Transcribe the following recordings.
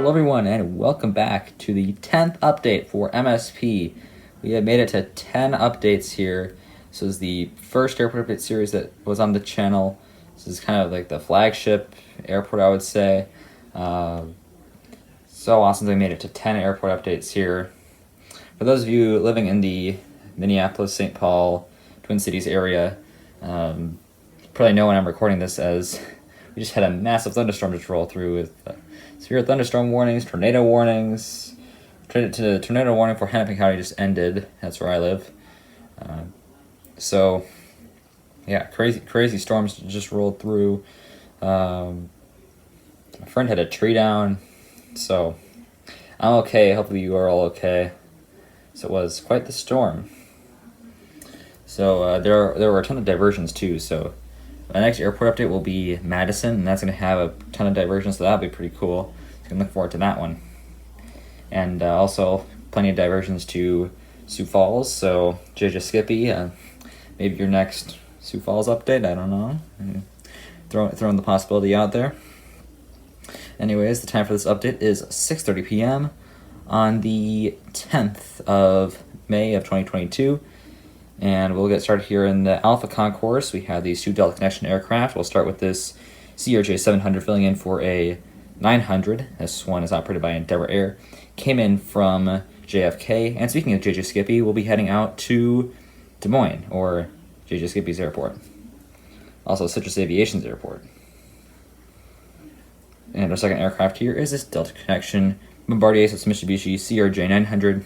Hello everyone and welcome back to the 10th update for MSP. We have made it to 10 updates here. This is the first airport update series that was on the channel. This is kind of like the flagship airport, I would say. So awesome that we made it to 10 airport updates here. For those of you living in the Minneapolis, St. Paul, Twin Cities area, probably know when I'm recording this as we just had a massive thunderstorm just roll through with severe thunderstorm warnings, tornado warnings. Tornado warning for Hennepin County just ended. That's where I live. So, yeah, crazy storms just rolled through. My friend had a tree down, so I'm okay. Hopefully you are all okay. So it was quite the storm. So there were a ton of diversions too. So my next airport update will be Madison, and that's going to have a ton of diversions, so that'll be pretty cool. So I can look forward to that one. And also plenty of diversions to Sioux Falls, so JJ Skippy, maybe your next Sioux Falls update, I don't know. Throwing the possibility out there. Anyways, the time for this update is 6:30 p.m. on the 10th of May of 2022. And we'll get started here in the Alpha Concourse. We have these two Delta Connection aircraft. We'll start with this CRJ 700 filling in for a 900. This one is operated by Endeavor Air. Came in from JFK. And speaking of JJ Skippy, we'll be heading out to Des Moines, or JJ Skippy's airport. Also Citrus Aviation's airport. And our second aircraft here is this Delta Connection Bombardier, so it's Mitsubishi CRJ 900.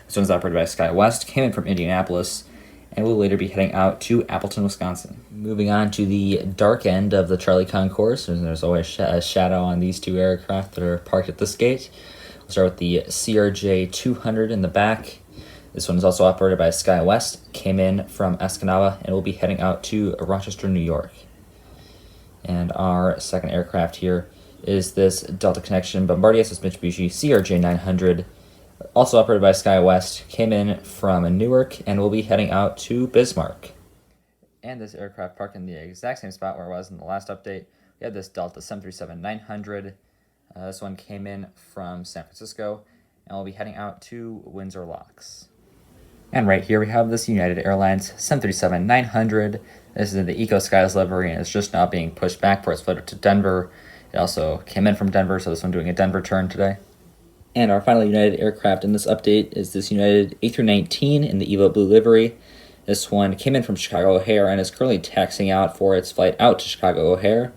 This one's operated by SkyWest. Came in from Indianapolis, and will later be heading out to Appleton, Wisconsin. Moving on to the dark end of the Charlie Concourse, and there's always a shadow on these two aircraft that are parked at this gate. We'll start with the CRJ 200 in the back. This one is also operated by SkyWest, came in from Escanaba, and will be heading out to Rochester, New York. And our second aircraft here is this Delta Connection Bombardier, so it's Mitsubishi CRJ 900, also operated by SkyWest, came in from Newark and will be heading out to Bismarck. And this aircraft parked in the exact same spot where it was in the last update. We had this Delta 737-900. This one came in from San Francisco and will be heading out to Windsor Locks. And right here we have this United Airlines 737-900. This is in the Eco Skies livery, and it's just now being pushed back for its flight to Denver. It also came in from Denver, so this one doing a Denver turn today. And our final United aircraft in this update is this United A319 in the Evo Blue livery. This one came in from Chicago O'Hare and is currently taxiing out for its flight out to Chicago O'Hare.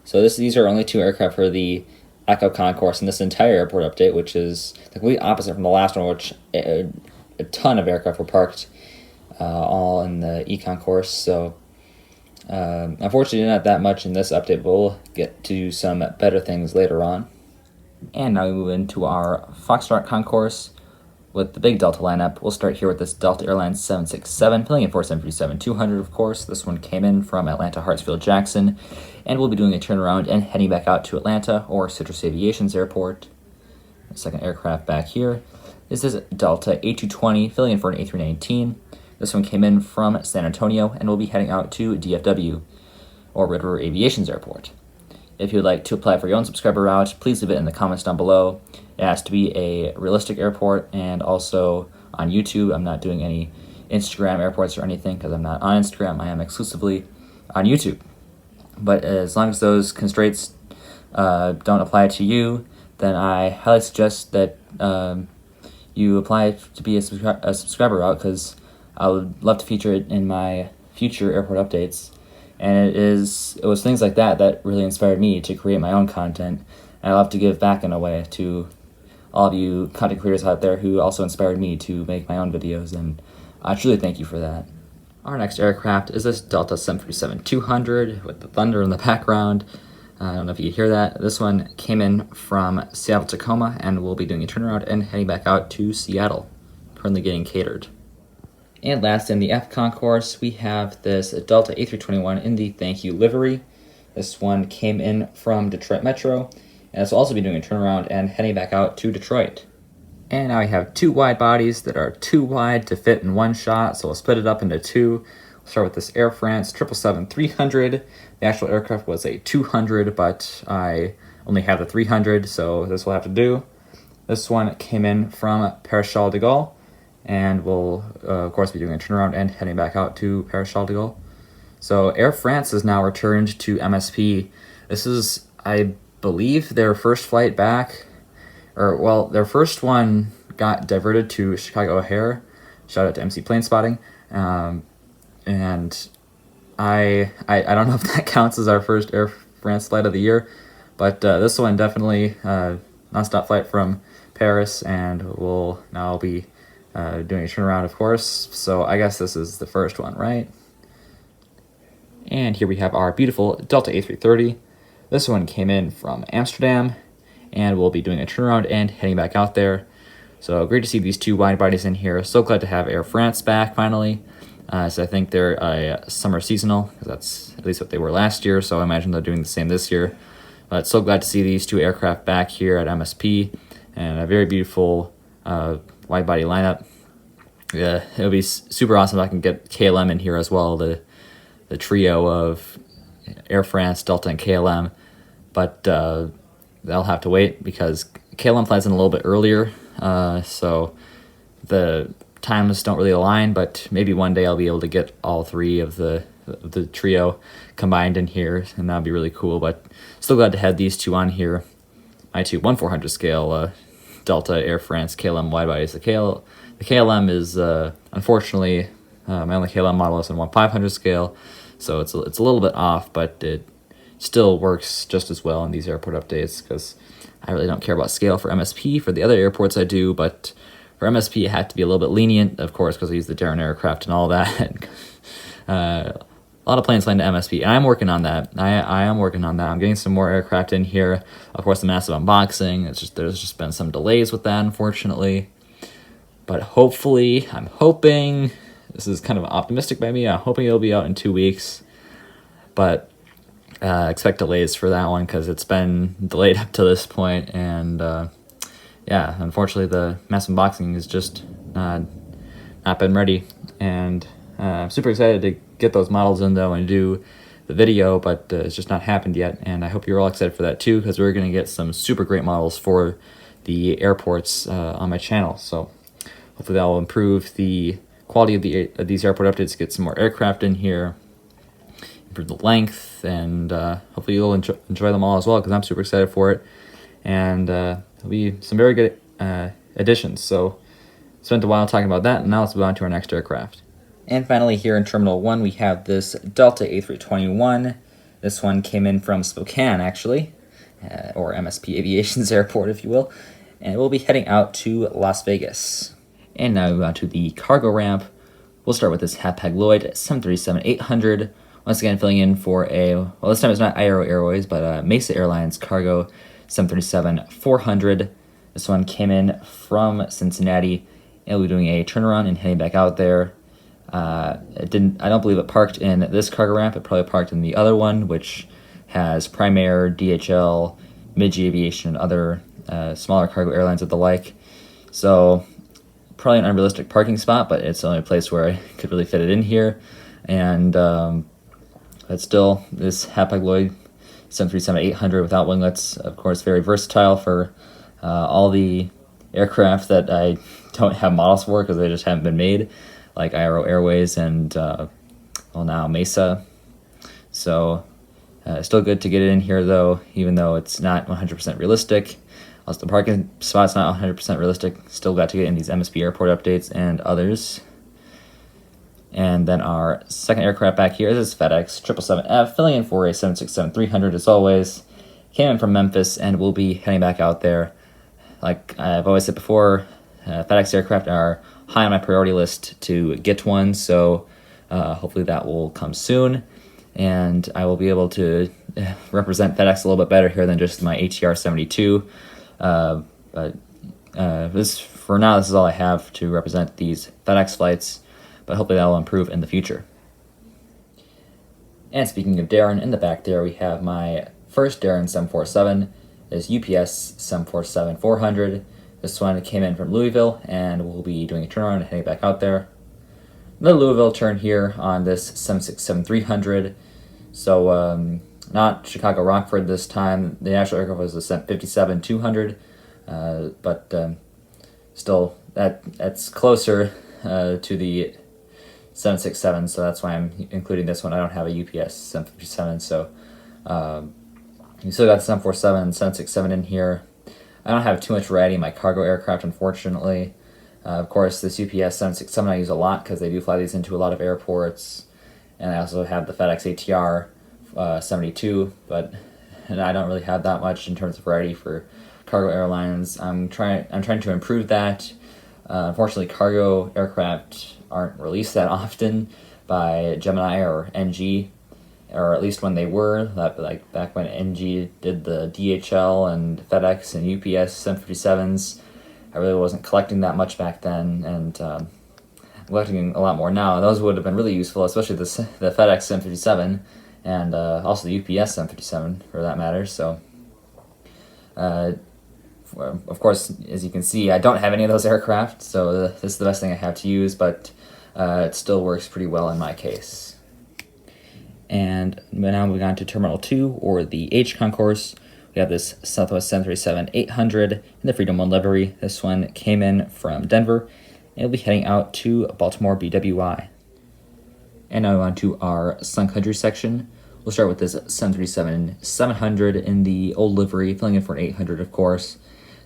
So these are only two aircraft for the Echo Concourse in this entire airport update, which is the complete opposite from the last one, which a ton of aircraft were parked all in the E-Concourse. So unfortunately not that much in this update, but we'll get to some better things later on. And now we move into our Foxtrot Concourse with the big Delta lineup. We'll start here with this Delta Airlines 767, filling in for 737-200, of course. This one came in from Atlanta Hartsfield Jackson, and we'll be doing a turnaround and heading back out to Atlanta or Citrus Aviation's airport. The second aircraft back here is this Delta A220, filling in for an A319. This one came in from San Antonio and will be heading out to DFW or Red River Aviation's airport. If you would like to apply for your own subscriber route, please leave it in the comments down below. It has to be a realistic airport, and also on YouTube. I'm not doing any Instagram airports or anything because I'm not on Instagram. I am exclusively on YouTube. But as long as those constraints don't apply to you, then I highly suggest that you apply to be a subscriber route, because I would love to feature it in my future airport updates. And it was things like that really inspired me to create my own content. And I love to give back in a way to all of you content creators out there who also inspired me to make my own videos, and I truly thank you for that. Our next aircraft is this Delta 737-200 with the thunder in the background. I don't know if you can hear that. This one came in from Seattle, Tacoma, and we'll be doing a turnaround and heading back out to Seattle, currently getting catered. And last in the F Concourse, we have this Delta A321 in the Thank You livery. This one came in from Detroit Metro, and this will also be doing a turnaround and heading back out to Detroit. And now we have two wide bodies that are too wide to fit in one shot, so we'll split it up into two. We'll start with this Air France 777-300. The actual aircraft was a 200, but I only have the 300, so this will have to do. This one came in from Paris Charles de Gaulle, and we'll, of course, be doing a turnaround and heading back out to Paris Charles de Gaulle. So Air France has now returned to MSP. This is, I believe, their first flight back, or, well, their first one got diverted to Chicago O'Hare. Shout out to MC Plane Spotting. And I don't know if that counts as our first Air France flight of the year, but this one definitely nonstop flight from Paris, and we'll now be doing a turnaround, of course. So I guess this is the first one, right? And here we have our beautiful Delta A330. This one came in from Amsterdam, and we'll be doing a turnaround and heading back out there. So great to see these two wide bodies in here. So glad to have Air France back finally. So I think they're a summer seasonal, because that's at least what they were last year. So I imagine they're doing the same this year. But so glad to see these two aircraft back here at MSP, and a very beautiful wide body lineup. Yeah, it would be super awesome if I can get KLM in here as well, the trio of Air France, Delta, and KLM. But they'll have to wait because KLM flies in a little bit earlier, so the times don't really align, but maybe one day I'll be able to get all three of the trio combined in here, and that'd be really cool. But still glad to have these two on here. My two 1/400 scale Delta, Air France, KLM wide bodies. The KLM is unfortunately my only KLM model is on 1/500 scale, so it's a little bit off, but it still works just as well in these airport updates, because I really don't care about scale for MSP. For the other airports I do, but for MSP, it had to be a little bit lenient, of course, because I use the Darren aircraft and all that. A lot of planes flying to MSP, and I'm working on that. I am working on that. I'm getting some more aircraft in here. Of course, the massive unboxing. There's just been some delays with that, unfortunately. But hopefully, I'm hoping, this is kind of optimistic by me, I'm hoping it'll be out in 2 weeks. But expect delays for that one, because it's been delayed up to this point, and yeah, unfortunately the massive unboxing is just not been ready, and I'm super excited to get those models in though and do the video, but it's just not happened yet, and I hope you're all excited for that too, because we're going to get some super great models for the airports on my channel. So hopefully that will improve the quality of these airport updates, get some more aircraft in here, improve the length, and hopefully you'll enjoy them all as well, because I'm super excited for it, and there'll be some very good additions. So spent a while talking about that, and now let's move on to our next aircraft. And finally, here in Terminal 1, we have this Delta A321. This one came in from Spokane, actually, or MSP Aviation's airport, if you will, and we'll be heading out to Las Vegas. And now we move on to the cargo ramp. We'll start with this Hapag-Lloyd 737-800. Once again, filling in for well, this time it's not Aero Airways, but Mesa Airlines Cargo 737-400. This one came in from Cincinnati, and we'll be doing a turnaround and heading back out there. I don't believe it parked in this cargo ramp. It probably parked in the other one, which has Primair, DHL, Midge Aviation, and other smaller cargo airlines of the like. So probably an unrealistic parking spot, but it's the only place where I could really fit it in here. And but still, this Hapag-Lloyd 737-800 without winglets, of course, very versatile for all the aircraft that I don't have models for because they just haven't been made, like Aero Airways and, well, now Mesa. So still good to get it in here, though, even though it's not 100% realistic. Also, the parking spot's not 100% realistic. Still got to get in these MSP Airport updates and others. And then our second aircraft back here is FedEx 777F, filling in for a 767-300 as always. Came in from Memphis, and we'll be heading back out there. Like I've always said before, FedEx aircraft are high on my priority list to get one, so hopefully that will come soon. And I will be able to represent FedEx a little bit better here than just my ATR 72. But for now, this is all I have to represent these FedEx flights. But hopefully that will improve in the future. And speaking of Darren, in the back there we have my first Darren 747, this UPS 747-400. This one came in from Louisville, and we'll be doing a turnaround and heading back out there. Another Louisville turn here on this 767-300. So not Chicago Rockford this time. The actual aircraft was the 57-200, but still that's closer to the 767, so that's why I'm including this one. I don't have a UPS 757, so you still got the 747, 767 in here. I don't have too much variety in my cargo aircraft, unfortunately. Of course, this UPS 767 I use a lot because they do fly these into a lot of airports. And I also have the FedEx ATR 72, but I don't really have that much in terms of variety for cargo airlines. I'm trying to improve that. Unfortunately, cargo aircraft aren't released that often by Gemini or NG, or at least when they were. Like back when NG did the DHL and FedEx and UPS 757s, I really wasn't collecting that much back then, and I'm collecting a lot more now. Those would have been really useful, especially the FedEx 757 and also the UPS 757 for that matter. So, of course, as you can see, I don't have any of those aircraft, so this is the best thing I have to use, but it still works pretty well in my case. And now moving on to Terminal 2, or the H concourse. We have this Southwest 737-800 in the Freedom 1 livery. This one came in from Denver, and it'll be heading out to Baltimore BWI. And now on to our Sun Country section. We'll start with this 737-700 in the old livery, filling in for an 800, of course.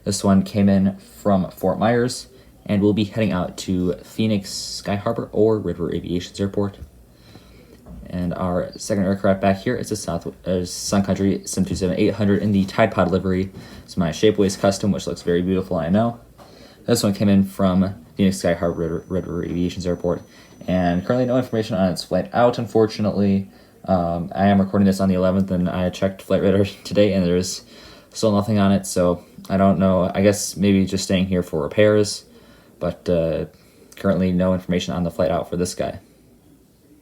This one came in from Fort Myers, and we'll be heading out to Phoenix Sky Harbor or River Aviation Airport. And our second aircraft back here is the Sun Country 737-800 in the Tide Pod livery. It's my Shapeways Custom, which looks very beautiful, I know. This one came in from Phoenix Sky Harbor River Aviation Airport, and currently no information on its flight out, unfortunately. I am recording this on the 11th, and I checked Flight Radar today, and there's still nothing on it, so I don't know. I guess maybe just staying here for repairs, but currently no information on the flight out for this guy.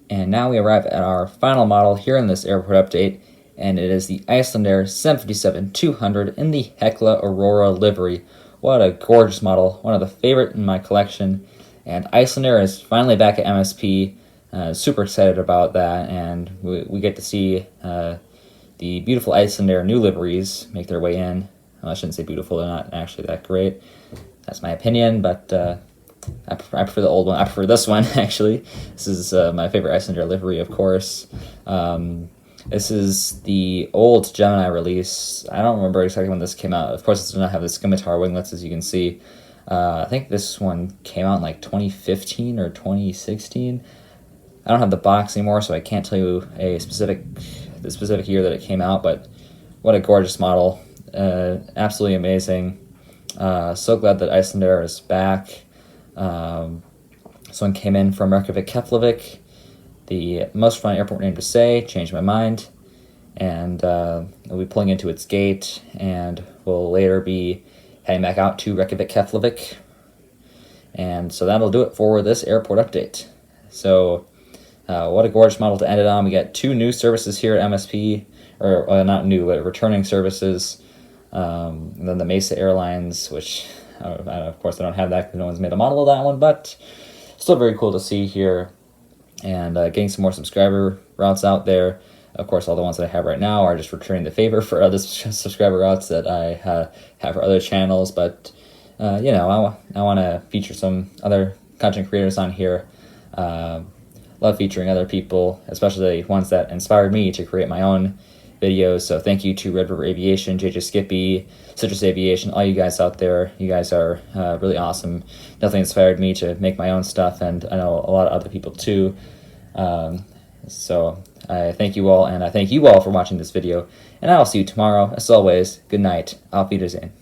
And now we arrive at our final model here in this airport update, and it is the Icelander 757-200 in the Hekla Aurora livery. What a gorgeous model, one of the favorite in my collection. And Icelander is finally back at MSP. Super excited about that, and we get to see the beautiful Icelander new liveries make their way in. Well, I shouldn't say beautiful, they're not actually that great. That's my opinion, but I prefer the old one. I prefer this one, actually. This is my favorite Icelander livery, of course. This is the old Gemini release. I don't remember exactly when this came out. Of course, it does not have the scimitar winglets, as you can see. I think this one came out in like 2015 or 2016. I don't have the box anymore, so I can't tell you the specific year that it came out, but what a gorgeous model. Absolutely amazing. So glad that Icelander is back. This one came in from Reykjavik Keflavik, the most fun airport name to say. Changed my mind, and we'll be pulling into its gate, and we'll later be heading back out to Reykjavik Keflavik. And so that'll do it for this airport update. So what a gorgeous model to end it on. We got 2 new services here at MSP, or not new, but returning services. And then the Mesa Airlines, which of course I don't have that because no one's made a model of that one, but still very cool to see here. And getting some more subscriber routes out there. Of course, all the ones that I have right now are just returning the favor for other subscriber routes that I have for other channels. But you know, I want to feature some other content creators on here. Love featuring other people, especially the ones that inspired me to create my own videos. So thank you to Red River Aviation, JJ Skippy, Citrus Aviation, all you guys out there. You guys are really awesome. Definitely inspired me to make my own stuff, and I know a lot of other people too. So I thank you all, and I thank you all for watching this video, and I will see you tomorrow. As always, good night. Auf Wiedersehen.